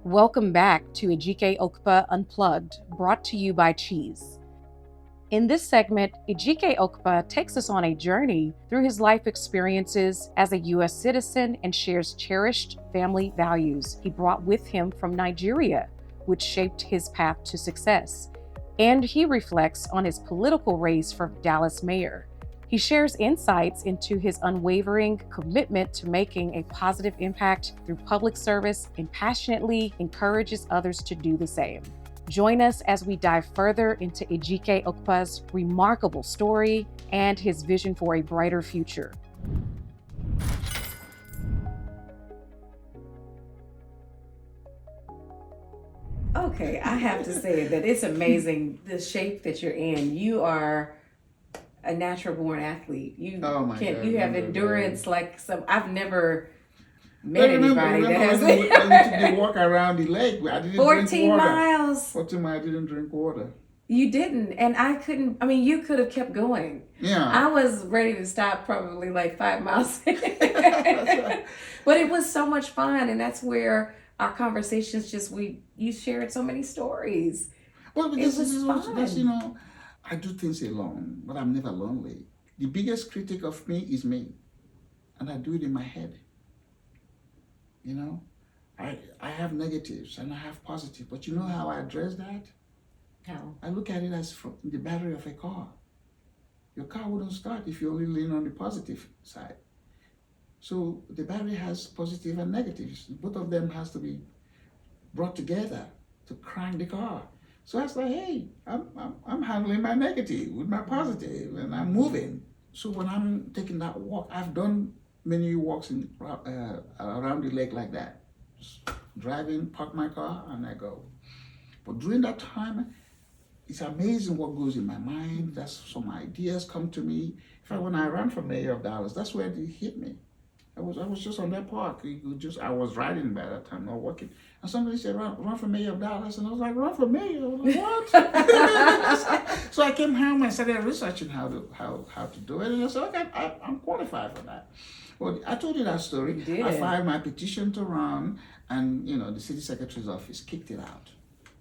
Welcome back to Ejike Okpa Unplugged, brought to you by Cheese. In this segment, Ejike Okpa takes us on a journey through his life experiences as a U.S. citizen and shares cherished family values he brought with him from Nigeria, which shaped his path to success. And he reflects on his political race for Dallas mayor. He shares insights into his unwavering commitment to making a positive impact through public service and passionately encourages others to do the same. Join us as we dive further into Ejike Okpa's remarkable story and his vision for a brighter future. Okay, I have to say that it's amazing the shape that you're in. You are a natural born athlete. You you have endurance like some. I've never met anybody that has they walk around the lake. I didn't 14 drink water. miles. 14 miles. I didn't drink water. You didn't, and I couldn't. I mean, you could have kept going. Yeah. I was ready to stop probably like 5 miles. But it was so much fun, and that's where our conversations you shared so many stories. Well, because that's I do things alone, but I'm never lonely. The biggest critic of me is me, and I do it in my head. I have negatives and I have positive, but you know how I address that? How? I look at it as from the battery of a car. Your car wouldn't start if you only lean on the positive side. So the battery has positive and negatives. Both of them has to be brought together to crank the car. So I was like, hey, I'm handling my negative with my positive, and I'm moving. So when I'm taking that walk, I've done many walks around the lake like that. Just driving, park my car, and I go. But during that time, it's amazing what goes in my mind. That's some ideas come to me. In fact, when I ran for mayor of Dallas, that's where it hit me. I was just on that park. I was riding by that time, not walking. And somebody said, run for mayor of Dallas. And I was like, run for mayor? I was like, what? So I came home and started researching how to do it. And I said, okay, I'm qualified for that. Well, I told you that story. You did. I filed my petition to run, and the city secretary's office kicked it out.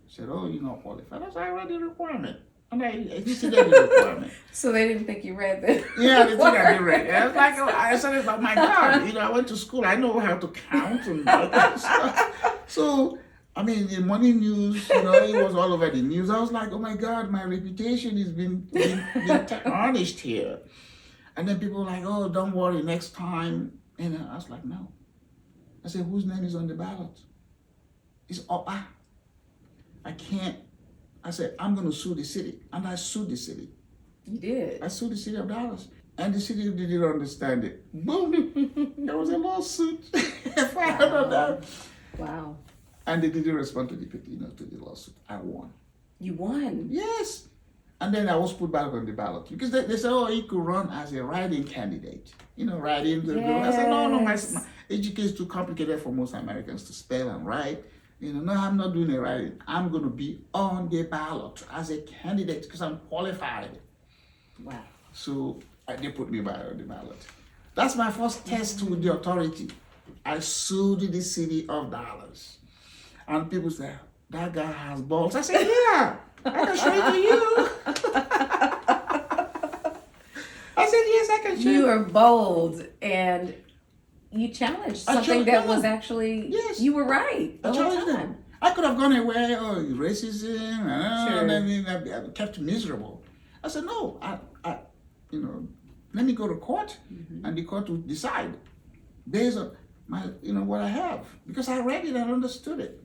Said, oh, you're not qualified. I said, I read the requirement. And I exceeded the requirement. So they didn't think you read that? Yeah, they think I did read it. I was like, I said, oh my God, I went to school. I know how to count and all that stuff. So, I mean, the morning news, it was all over the news. I was like, oh my God, my reputation is being tarnished here. And then people were like, oh, don't worry, next time. And I was like, no. I said, whose name is on the ballot? It's Okpa. I can't. I said, I'm going to sue the city. And I sued the city. You did? I sued the city of Dallas. And the city didn't understand it. Boom. There was a lawsuit filed on that. Wow. And they didn't respond to the lawsuit. I won. You won? Yes. And then I was put back on the ballot. Because they said, oh, he could run as a write-in candidate. Write-in. Yes. I said, no, my Ejike is too complicated for most Americans to spell and write. No, I'm not doing it right. I'm going to be on the ballot as a candidate because I'm qualified. Wow. So they put me back on the ballot. That's my first test with the authority. I sued the city of Dallas. And people say, that guy has balls. I said, yeah, I can show it to you. I said, yes, I can show you. You are bold and you challenged something that was actually, yes. You were right the whole time. I could have gone away, racism, and then I kept miserable. I said, no, let me go to court, and the court will decide based on my, what I have, because I read it and understood it.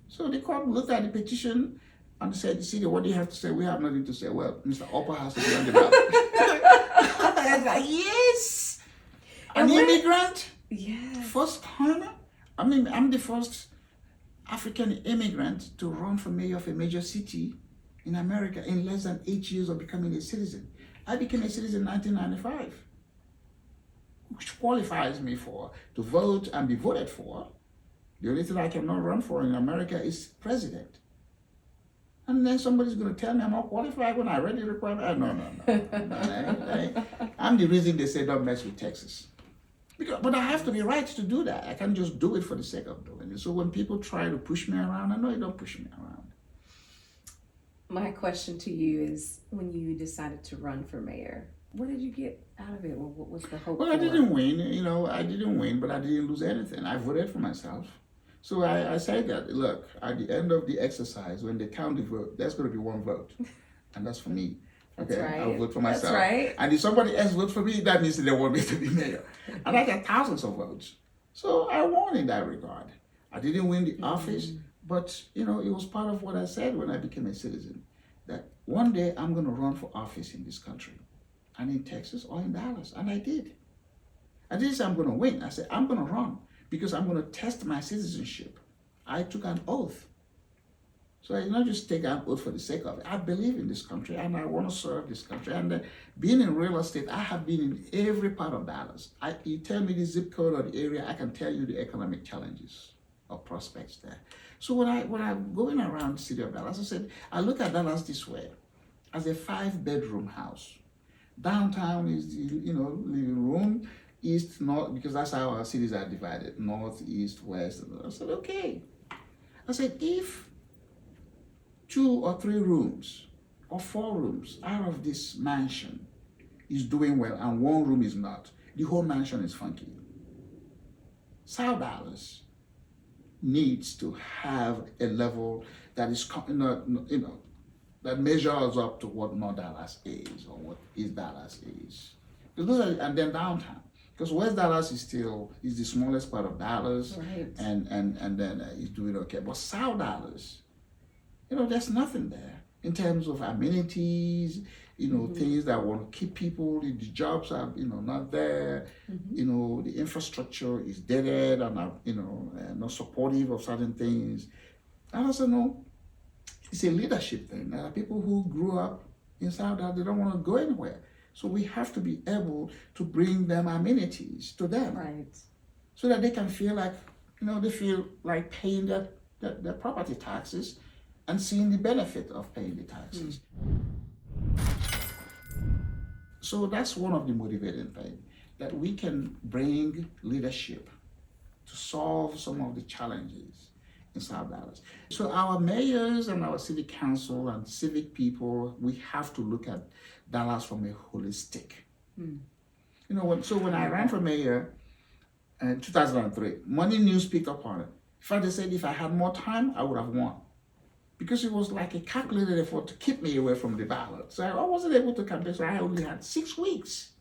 So the court looked at the petition and said, the city, what do you have to say? We have nothing to say. Well, Mr. Okpa has to be on the ballot. I was like, yes, an immigrant. Yes. First timer. I'm the first African immigrant to run for mayor of a major city in America in less than 8 years of becoming a citizen. I became a citizen in 1995, which qualifies me to vote and be voted for. The only thing I cannot run for in America is president. And then somebody's going to tell me I'm not qualified when I read the requirement. No. I'm the reason they say don't mess with Texas. But I have to be right to do that. I can't just do it for the sake of doing it. So when people try to push me around, I know you don't push me around. My question to you is, when you decided to run for mayor, what did you get out of it? What was the hope? Well, I didn't win. I didn't win, but I didn't lose anything. I voted for myself. So I said that, look, at the end of the exercise, when they count the vote, there's going to be one vote. And that's for me. Okay, right. I'll vote for myself. That's right. And if somebody else votes for me, that means they want me to be mayor. And I got thousands of votes. So I won in that regard. I didn't win the office, but it was part of what I said when I became a citizen, that one day I'm going to run for office in this country, and in Texas or in Dallas. And I did. I didn't say I'm going to win. I said I'm going to run because I'm going to test my citizenship. I took an oath. So I did not just take an oath for the sake of it. I believe in this country and I want to serve this country. And being in real estate, I have been in every part of Dallas. You tell me the zip code or the area, I can tell you the economic challenges or prospects there. So when I'm going around the city of Dallas, I said, I look at Dallas this way, as a 5-bedroom house. Downtown is the living room, east, north, because that's how our cities are divided, north, east, west. I said, okay. I said, if 2 or 3 rooms or 4 rooms out of this mansion is doing well and 1 room is not, the whole mansion is funky. South Dallas needs to have a level that is, that measures up to what North Dallas is or what East Dallas is. And then downtown. Because West Dallas is the smallest part of Dallas, right. and then it's doing okay. But South Dallas, there's nothing there in terms of amenities, things that want to keep people. The jobs are, not there. The infrastructure is dead and not supportive of certain things. And also, no, it's a leadership thing. There are people who grew up in South Dallas, they don't want to go anywhere. So we have to be able to bring them amenities to them, right? So that they can feel like, they feel like paying their property taxes and seeing the benefit of paying the taxes. So that's one of the motivating things, that we can bring leadership to solve some of the challenges in South Dallas. So our mayors and our city council and civic people, we have to look at Dallas from a holistic. When I ran for mayor in 2003, Morning News picked up on it. In fact, they said if I had more time, I would have won. Because it was like a calculated effort to keep me away from the ballot. So I wasn't able to campaign, so I only had 6 weeks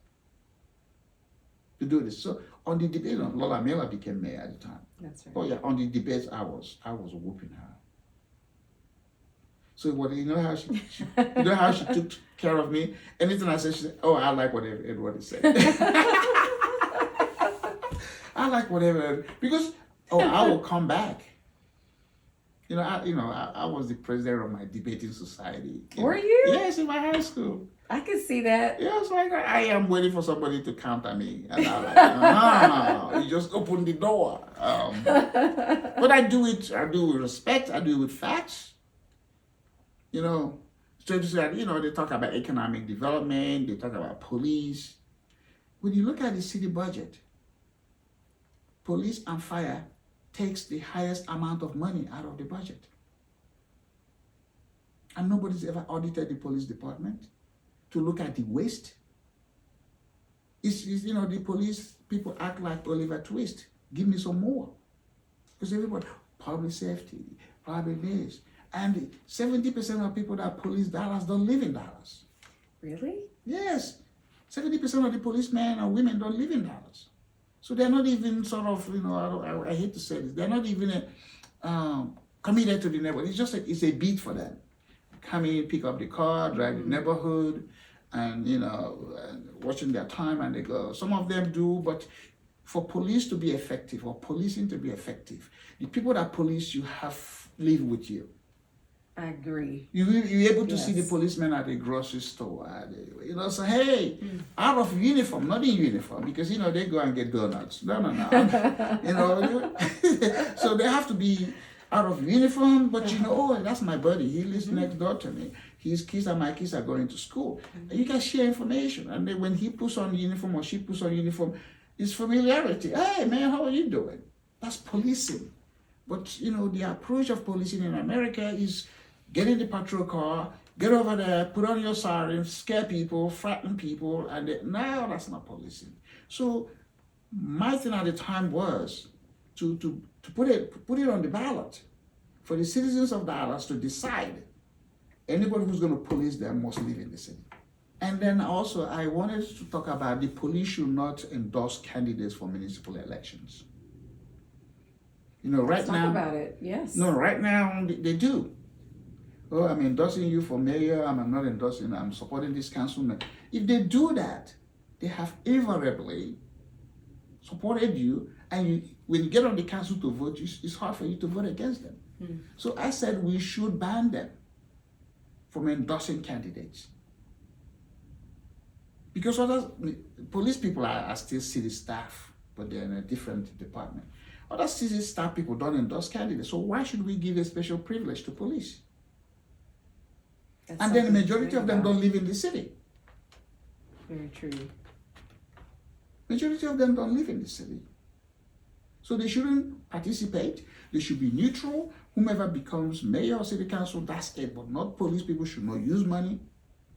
to do this. So on the debate, Lola Miller became mayor at the time. That's right. Oh yeah, on the debates, I was whooping her. So how she took care of me. Anything I said, she said, "Oh, I like what everybody said." I like whatever, because I will come back. I was the president of my debating society. Were you? Yes, in my high school. I could see that. Yeah, it's like I am waiting for somebody to counter me, and I'm like, you just open the door. But I do it with respect. I do it with facts. So they talk about economic development. They talk about police. When you look at the city budget, police and fire takes the highest amount of money out of the budget. And nobody's ever audited the police department to look at the waste. The police people act like Oliver Twist. Give me some more. Because everybody, public safety, private this. And 70% of people that police Dallas don't live in Dallas. Really? Yes. 70% of the policemen and women don't live in Dallas. So they're not even sort of, I hate to say this, they're not even committed to the neighborhood. It's just it's a beat for them. Come in, pick up the car, drive the neighborhood, and watching their time, and they go. Some of them do, but for police to be effective, or policing to be effective, the people that police you have live with you. I agree. You're able to see the policeman at the grocery store. Say, hey, out of uniform, not in uniform, because, they go and get donuts. No. So they have to be out of uniform, but that's my buddy. He lives next door to me. His kids and my kids are going to school. And you can share information. And then when he puts on uniform or she puts on uniform, It's familiarity. Hey man, how are you doing? That's policing. But the approach of policing in America is get in the patrol car, get over there, put on your siren, scare people, frighten people, and no, that's not policing. So my thing at the time was to put it on the ballot for the citizens of Dallas to decide anybody who's going to police them must live in the city. And then also I wanted to talk about the police should not endorse candidates for municipal elections. Let's talk about it. Yes. No, right now they do. Oh, I'm endorsing you for mayor. I'm not endorsing. I'm supporting this councilman. If they do that, they have invariably supported you, and when you get on the council to vote, it's hard for you to vote against them. So I said we should ban them from endorsing candidates. Because police people are still city staff, but they're in a different department. Other city staff people don't endorse candidates, so why should we give a special privilege to police? And then the majority of them don't live in the city. Very true. Majority of them don't live in the city. So they shouldn't participate. They should be neutral. Whomever becomes mayor or city council, that's it. But not police people should not use money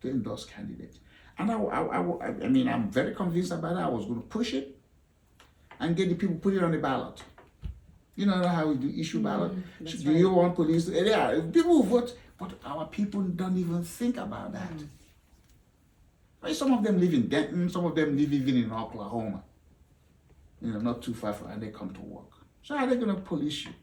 to endorse candidates. And I mean, I'm very convinced about it. I was going to push it and get the people put it on the ballot. You know how we do issue ballot? Do you want police? Yeah, people vote, but our people don't even think about that. Some of them live in Denton, some of them live even in Oklahoma. Not too far from, and they come to work. So how are they going to police you?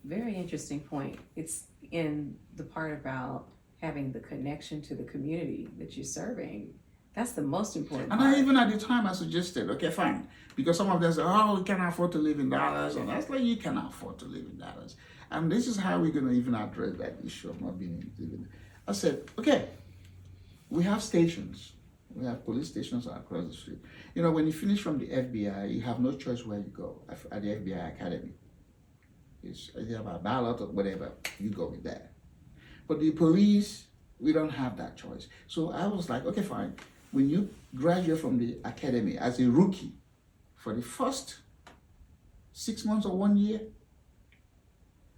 Very interesting point. It's in the part about having the connection to the community that you're serving. That's the most important part. Even at the time I suggested, okay, fine. Because some of them say, oh, we cannot afford to live in Dallas. And that's like, you cannot afford to live in Dallas. And this is how we're going to even address that issue of not being living. I said, okay, we have stations. We have police stations across the street. When you finish from the FBI, you have no choice where you go at the FBI Academy. It's either about ballot or whatever, you go with that. But the police, we don't have that choice. So I was like, okay, fine. When you graduate from the academy as a rookie, for the first 6 months or 1 year,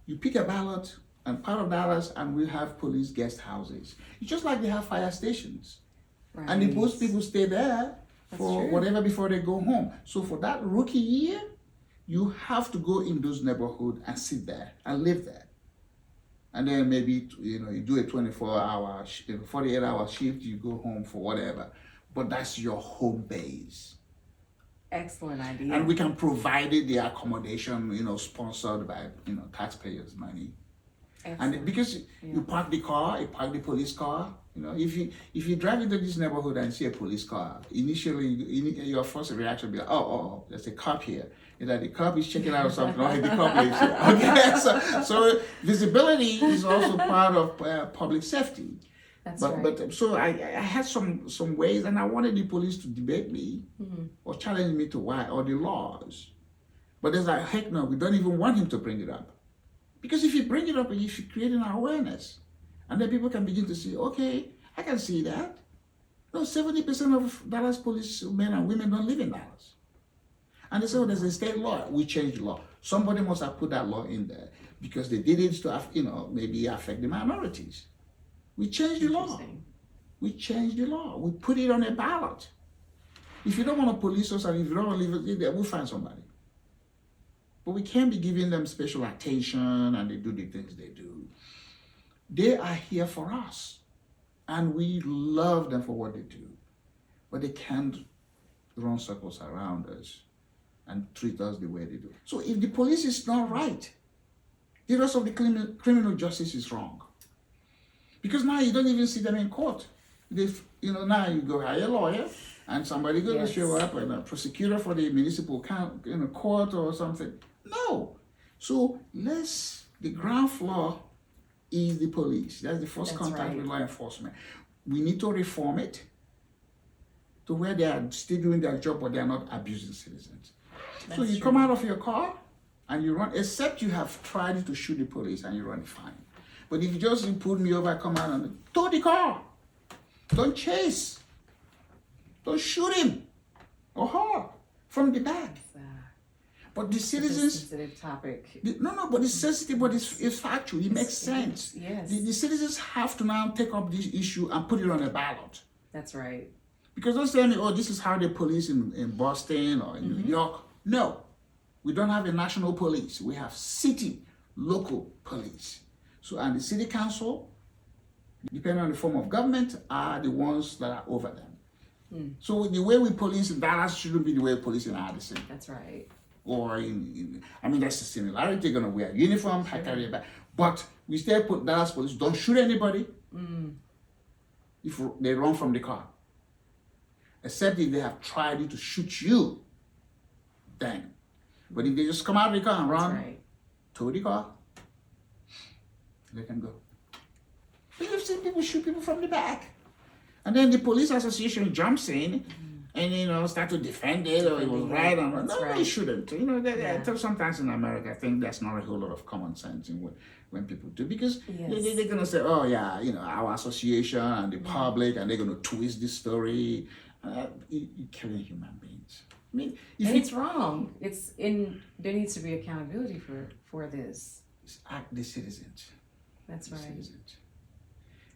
you pick a ballot and part of Dallas, and we have police guest houses. It's just like they have fire stations. Right. And the post people stay there for whatever before they go home. So for that rookie year, you have to go in those neighborhoods and sit there and live there. And then maybe, you do a 24-hour, 48-hour shift, you go home for whatever. But that's your home base. Excellent idea. And we can provide the accommodation, sponsored by, taxpayers' money. Excellent. And because you park the car, you park the police car, if you drive into this neighborhood and see a police car, initially your first reaction will be like, oh, there's a cop here. The cop is checking out something, or the cop lives here. Okay, so visibility is also part of public safety. That's right. But so I had some ways, and I wanted the police to debate me or challenge me to why, or the laws. But there's like, heck no, we don't even want him to bring it up. Because if you bring it up, you should create an awareness. And then people can begin to see, okay, I can see that. 70% of Dallas police men and women don't live in Dallas. And they say, there's a state law. We changed the law. Somebody must have put that law in there because they did it to, maybe affect the minorities. We changed the law. We changed the law. We put it on a ballot. If you don't want to police us and if you don't want to leave it, we'll find somebody. But we can't be giving them special attention and they do the things they do. They are here for us. And we love them for what they do. But they can't run circles around us and treat us the way they do. So if the police is not right, the rest of the criminal justice is wrong. Because now you don't even see them in court. Now you go hire a lawyer and somebody going to show up and a prosecutor for the municipal court or something. No. So the ground floor is the police. That's the first contact with law enforcement. We need to reform it to where they are still doing their job, but they are not abusing citizens. So you come out of your car and you run, except you have tried to shoot the police and you run fine. But if you just pull me over, come out and tow the car. Don't chase. Don't shoot him. or her from the back. But the It's a citizens, sensitive topic. but it's sensitive, but it's factual. It makes sense. Yes. The citizens have to now take up this issue and put it on a ballot. That's right. Because don't say, oh, this is how they police in Boston or in New York. No, we don't have a national police. We have city, local police. So, and the city council, depending on the form of government, are the ones that are over them. So the way we police in Dallas shouldn't be the way we police in Addison. That's right. Or there's a similarity. They're gonna wear a uniform, carry a bag. But we still put Dallas police, don't shoot anybody if they run from the car. Except if they have tried to shoot you, then. But if they just come out of the car and run to the car, they can go. But you've seen people shoot people from the back. And then the police association jumps in and start to defend it, or it was right or not. No, they shouldn't. Sometimes in America, I think there's not a whole lot of common sense in when people do, because they're gonna say, oh yeah, our association and the public, and they're gonna twist this story. You're killing human beings. I mean, it's wrong. There needs to be accountability for this. The citizens. That's right. Citizens.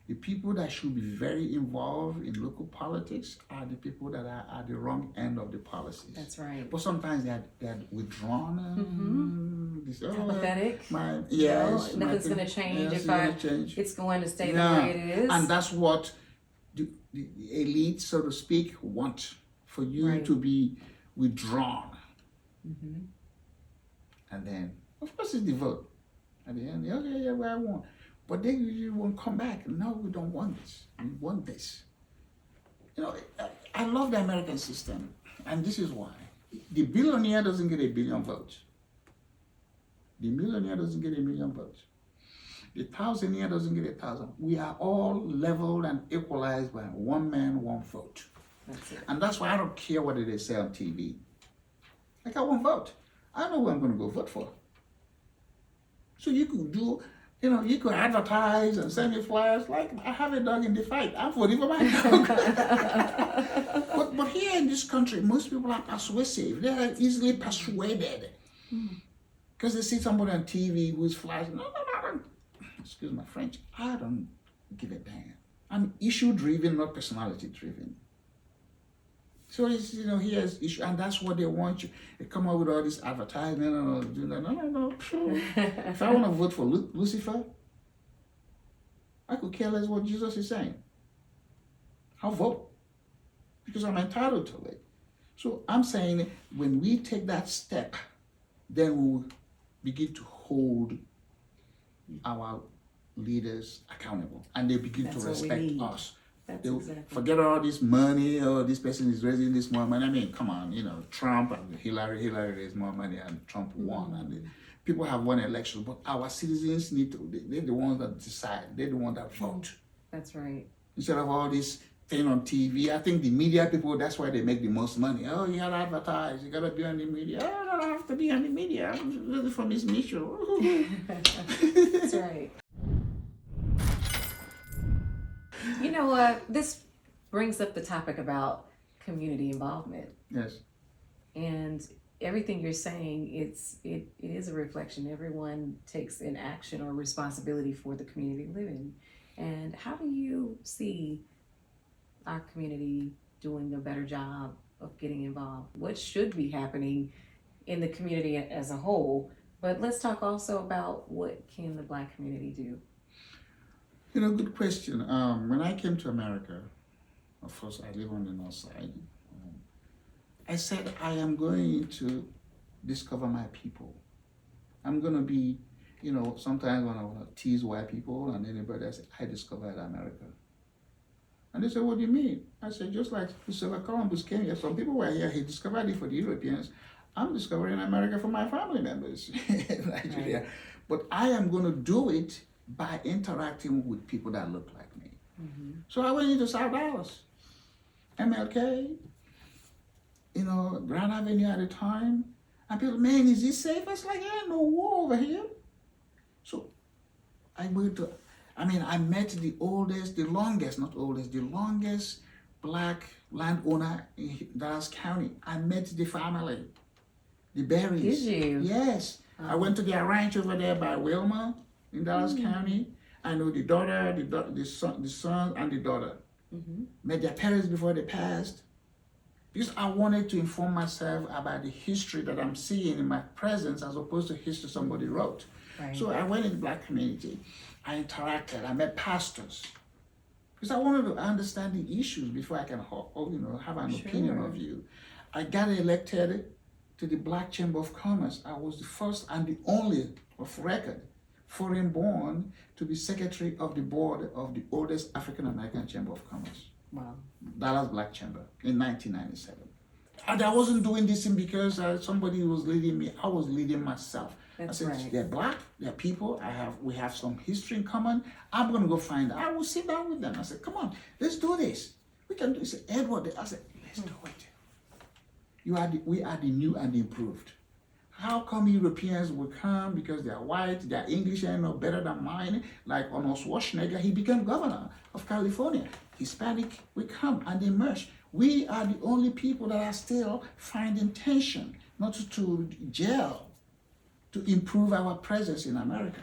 The people that should be very involved in local politics are the people that are at the wrong end of the policies. That's right. But sometimes they're withdrawn. Apathetic. Nothing's going to change it's going to stay the way it is. And that's what the elite, so to speak, want, for you to be withdrawn. And then, of course, it's the vote. At the end, I won. But they usually won't come back. No, we don't want this. We want this. I love the American system, and this is why. The billionaire doesn't get 1 billion votes. The millionaire doesn't get 1 million votes. The thousandaire doesn't get 1,000. We are all leveled and equalized by one man, one vote. That's it. And that's why I don't care what they say on TV. Like, I won't vote. I know who I'm going to go vote for. So you could do, you could advertise and send me flyers. Like, I have a dog in the fight. I'm voting for my dog. but here in this country, most people are persuasive. They are easily persuaded. Because they see somebody on TV who's flashing. No, I don't. Excuse my French. I don't give a damn. I'm issue-driven, not personality-driven. So it's, here's issue, and that's what they want you. They come up with all this advertisement, no. If I want to vote for Lucifer, I could care less what Jesus is saying. I'll vote, because I'm entitled to it. So I'm saying, when we take that step, then we'll begin to hold our leaders accountable, and they begin to respect us. Forget all this money, or this person is raising this more money. I mean, come on, Trump and Hillary raised more money and Trump won. And people have won elections, but our citizens they're the ones that decide. They're the ones that vote. That's right. Instead of all this thing on TV, I think the media people, that's why they make the most money. Oh, you gotta advertise, you gotta be on the media. Oh, I don't have to be on the media. I'm looking for Miss Mitchell. That's right. You know what? This brings up the topic about community involvement. Yes. And everything you're saying, it is a reflection. Everyone takes an action or responsibility for the community they live in. And how do you see our community doing a better job of getting involved? What should be happening in the community as a whole? But let's talk also about what can the Black community do? Good question. When I came to America, of course, I live on the north side. I said, I am going to discover my people. I'm going to be, sometimes when I want to tease white people and anybody, I say, I discovered America. And they say, what do you mean? I said, just like Christopher Columbus came here, some people were here, he discovered it for the Europeans. I'm discovering America for my family members in Nigeria. Right. But I am going to do it by interacting with people that look like me. So I went into South Dallas, MLK, Grand Avenue at the time, and people, man, is this safe? I was like, yeah, no war over here. So I met the longest black landowner in Dallas County. I met the family, the Berries. Did you? Yes. I went to their ranch over there by Wilma in Dallas County. I know the daughter, the son, and the daughter. Met their parents before they passed. Because I wanted to inform myself about the history that I'm seeing in my presence as opposed to history somebody wrote. Right. So I went in the black community. I interacted. I met pastors. Because I wanted to understand the issues before I can have an opinion of you. I got elected to the Black Chamber of Commerce. I was the first and the only of record foreign born to be secretary of the board of the oldest African American Chamber of Commerce. Wow. Dallas Black Chamber in 1997. And I wasn't doing this thing because somebody was leading me. I was leading myself. That's I said, right. they're black, they're people, we have some history in common. I'm gonna go find out. I will sit down with them. I said, come on, let's do this. We can do this. Edward, I said, let's do it. We are the new and the improved. How come Europeans will come because they are white, their English are no better than mine? Like Arnold Schwarzenegger, he became governor of California. Hispanic, we come and they merge. We are the only people that are still finding tension, not to jail, to improve our presence in America.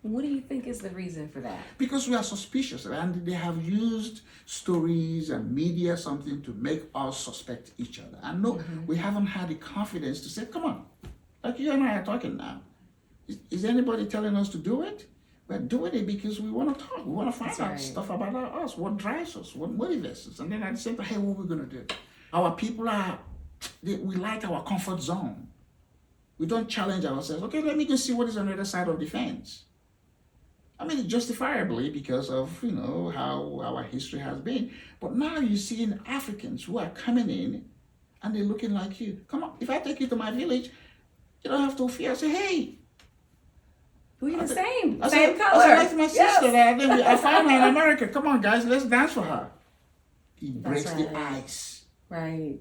What do you think is the reason for that? Because we are suspicious, and they have used stories and media something to make us suspect each other. And no, we haven't had the confidence to say, come on, like you and I are talking now. Is anybody telling us to do it? We're doing it because we want to talk. We want to find out stuff about us, what drives us, what motivates us. And then at the same time, hey, what are we going to do? Our people we like our comfort zone. We don't challenge ourselves. Okay, let me go see what is on the other side of the fence. I mean, justifiably because of, how our history has been. But now you're seeing Africans who are coming in and they're looking like you. Come on, if I take you to my village, you don't have to fear. I say, hey. We're the same color. I said, that's my sister. Yes. I found her in America. Come on, guys, let's dance for her. He breaks the ice. Right.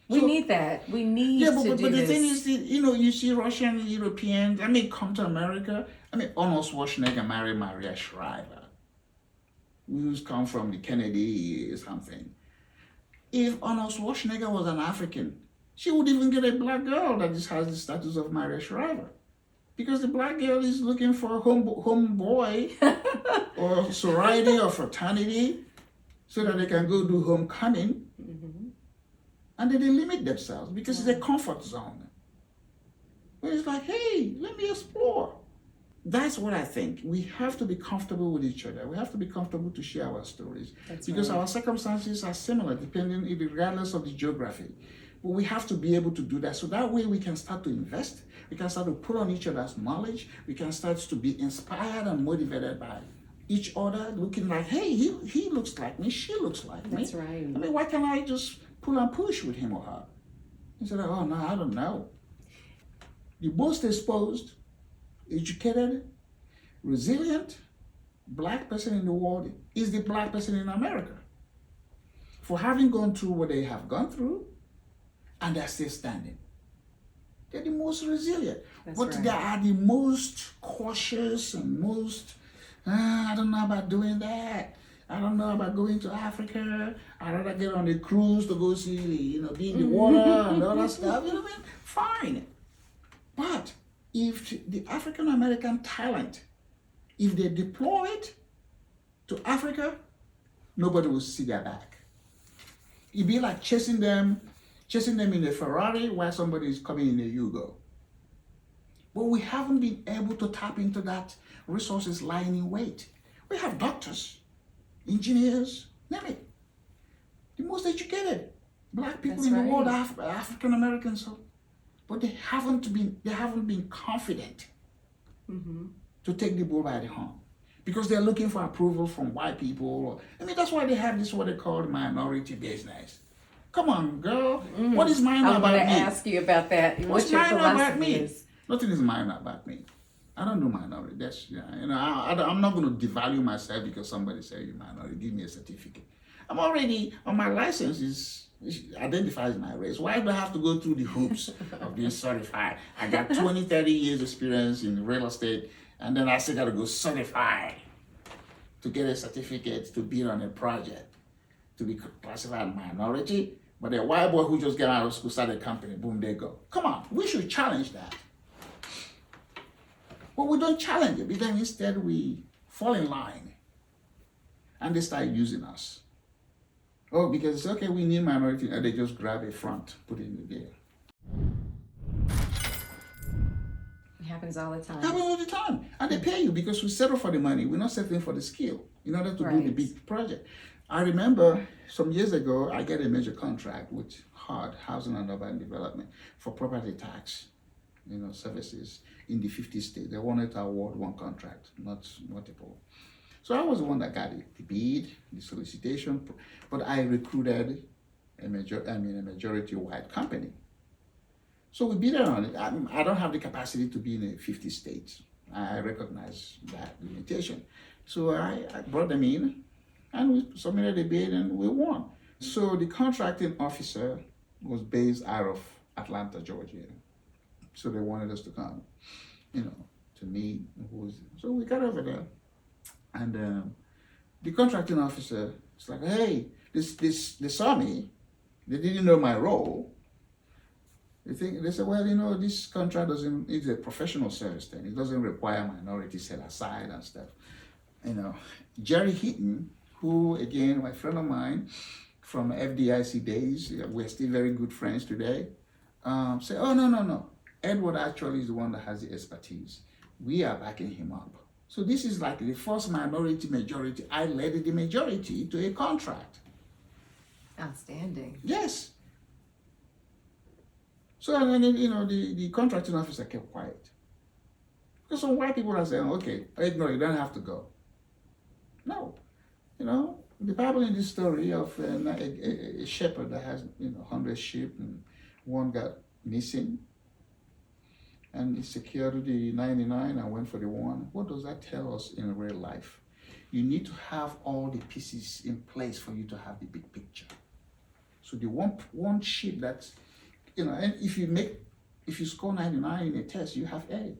We need that. We need to do this. But the thing is, you see Russian Europeans, come to America. Arnold Schwarzenegger married Maria Shriver, who's come from the Kennedy something. If Arnold Schwarzenegger was an African, she would even get a black girl that just has the status of Maria Shriver. Because the black girl is looking for a homeboy or sorority or fraternity so that they can go do homecoming. And then they limit themselves because it's a comfort zone. But it's like, hey, let me explore. That's what I think. We have to be comfortable with each other. We have to be comfortable to share our stories. Because our circumstances are similar, regardless of the geography. But we have to be able to do that. So that way we can start to invest. We can start to put on each other's knowledge. We can start to be inspired and motivated by each other, looking like, hey, he looks like me, she looks like me. That's right. Why can't I just pull and push with him or her? He said, oh, no, I don't know. The most exposed, educated, resilient black person in the world is the black person in America. For having gone through what they have gone through, and they're still standing. They're the most resilient. They are the most cautious and most, I don't know about doing that. I don't know about going to Africa. I'd rather get on the cruise to go see, be in the water and all that stuff. Fine. But if the African American talent, if they deploy it to Africa, nobody will see their back. It'd be like chasing them in a Ferrari while somebody is coming in a Yugo. But we haven't been able to tap into that resources lying in wait. We have doctors, engineers, name it. The most educated black people in the world are African Americans. But they haven't been confident to take the bull by the horn. Because they're looking for approval from white people. That's why they have this what they call minority business. Come on, girl. What is minor about me? I'm going to ask you about that. What's minor about me? Nothing is minor about me. I don't do minority. That's I'm not going to devalue myself because somebody said you're minority. Give me a certificate. I'm already on my license. It identifies my race. Why do I have to go through the hoops of being certified? I got 20, 30 years experience in real estate, and then I still got to go certified to get a certificate to bid on a project, to be classified minority, but a white boy who just got out of school, started a company, boom, they go. Come on, we should challenge that. But we don't challenge it, because instead we fall in line and they start using us. Oh, because it's okay, we need minority, and they just grab a front, put it in the bill. It happens all the time. It happens all the time. And they pay you because we settle for the money. We're not settling for the skill in order to do the big project. I remember some years ago, I get a major contract with HUD, Housing and Urban Development, for property tax, services in the 50 states. They wanted to award one contract, not multiple. So I was the one that got it, the bid, the solicitation, but I recruited a majority white company. So we bid on it. I don't have the capacity to be in 50 states. I recognize that limitation. So I brought them in, and we submitted a bid, and we won. So the contracting officer was based out of Atlanta, Georgia. So they wanted us to come, to meet. So we got over there. And the contracting officer was like, hey, they saw me. They didn't know my role. They said, well, this contract it's a professional service thing. It doesn't require minority set aside and stuff. Jerry Heaton, who, again, my friend of mine from FDIC days, we're still very good friends today, said, oh, no. Edward actually is the one that has the expertise. We are backing him up. So this is like the first majority. I led the majority to a contract. Outstanding. Yes. So then, the contracting officer kept quiet. Because some white people are saying, okay, ignore, you don't have to go. No. The Bible in this story of a shepherd that has, 100 sheep, and one got missing, and he secured the 99 and went for the one. What does that tell us in real life? You need to have all the pieces in place for you to have the big picture. So the one sheep that's, and if you score 99 in a test, you have A.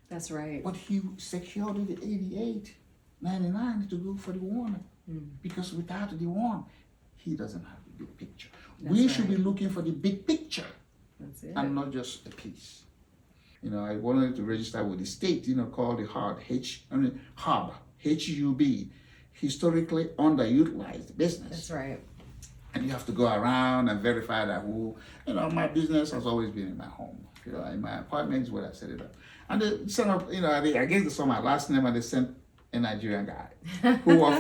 That's right. But he secured the 88, 99 to go for the one. Because without the one, he doesn't have the big picture. We should be looking for the big picture. That's it. And not just a piece. I wanted to register with the state, called the HUB, HUB, historically underutilized business. That's right. And you have to go around and verify that my business has always been in my home. In my apartment is where I set it up. And they sent up, I guess they saw my last name, and they sent a Nigerian guy who worked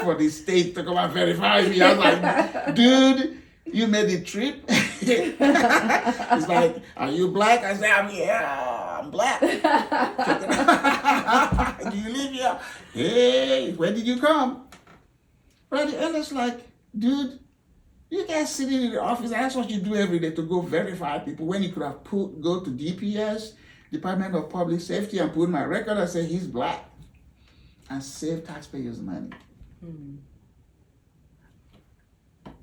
for the state to come and verify me. I was like, dude, you made the trip? It's like, are you black? I said, I'm black. Do you live here? Hey, where did you come? But at the end, it's like, dude, you guys sitting in the office, and that's what you do every day, to go verify people, when you could have go to DPS, Department of Public Safety, and put my record and say he's black, and save taxpayers' money.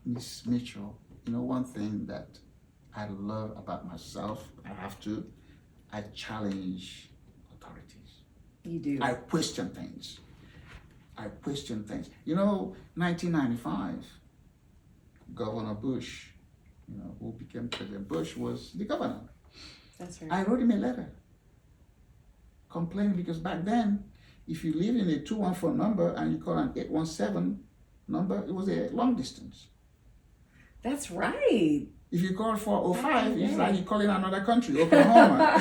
Miss Mitchell, one thing that I love about myself, I challenge authorities. You do. I question things. 1995, Governor Bush, who became President Bush, was the governor. That's right. I wrote him a letter complaining, because back then, if you live in a 214 number and you call an 817 number, it was a long distance. That's right. If you call 405, it's like you're calling another country, Oklahoma.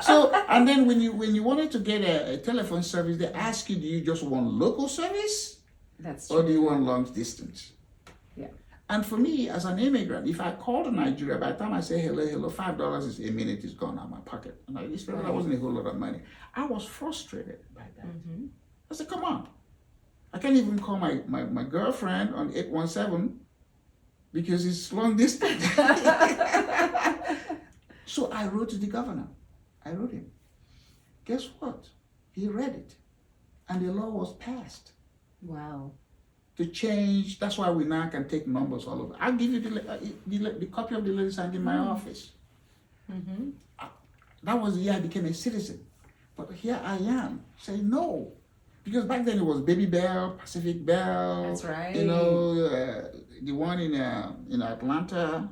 So, and then when you wanted to get a telephone service, they ask you, do you just want local service? That's true. Or do you want long distance? Yeah. And for me, as an immigrant, if I call to Nigeria, by the time I say hello, $5 is a minute is gone out of my pocket. And that wasn't a whole lot of money. I was frustrated by that. I said, come on. I can't even call my girlfriend on 817 because it's long distance. So I wrote to the governor. I wrote him. Guess what? He read it. And the law was passed. Wow. To change, that's why we now can take numbers all over. I'll give you the copy of the letter signed in my office. That was the year I became a citizen. But here I am saying, no, Because back then it was Baby Bell, Pacific Bell. That's right. You know, the one in Atlanta,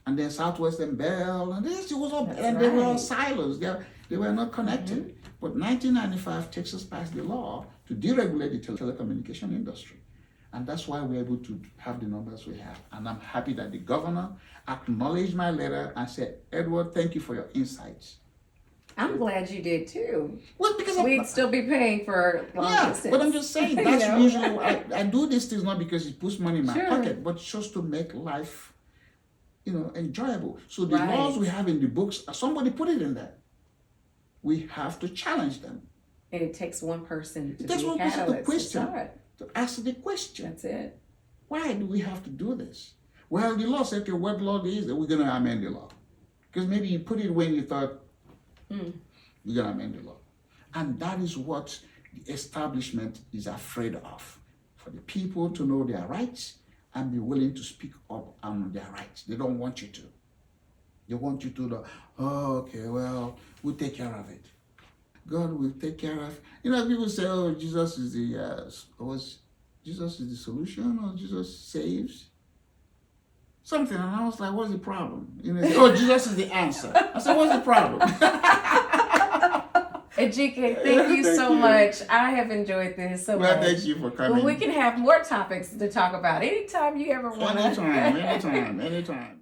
and then Southwestern Bell, and this it was all, That's and they were all right. silos. They were not connected. But 1995, Texas passed the law to deregulate the telecommunication industry. And that's why we're able to have the numbers we have. And I'm happy that the governor acknowledged my letter and said, Edward, thank you for your insights. I'm glad you did too. Well, because We'd still be paying for long distance. but I'm just saying, that's You know? usually, I do these things not because it puts money in my Sure. pocket, but just to make life, enjoyable. So the Right. laws we have in the books, somebody put it in there. We have to challenge them. And it takes one person to It takes be one person to catalyst question. start. To ask the question, That's it. why do we have to do this? Well, the law said, okay, what law is that we're going to amend the law? Because maybe you put it when you thought, you're going to amend the law. And that is what the establishment is afraid of, for the people to know their rights and be willing to speak up on their rights. They don't want you to. They want you to, okay, well, we'll take care of it. God will take care of. People say, "Oh, Jesus is Jesus is the solution, or Jesus saves." Something, and I was like, "What's the problem?" They say, "Oh, Jesus is the answer." I said, "What's the problem?" Ejike, thank you Thank so you. much. I have enjoyed this so Well, much. thank you for coming. Well, we can have more topics to talk about anytime you ever want to. Anytime.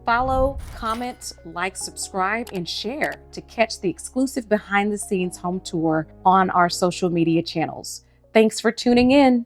Follow, comment, like, subscribe, and share to catch the exclusive behind-the-scenes home tour on our social media channels. Thanks for tuning in.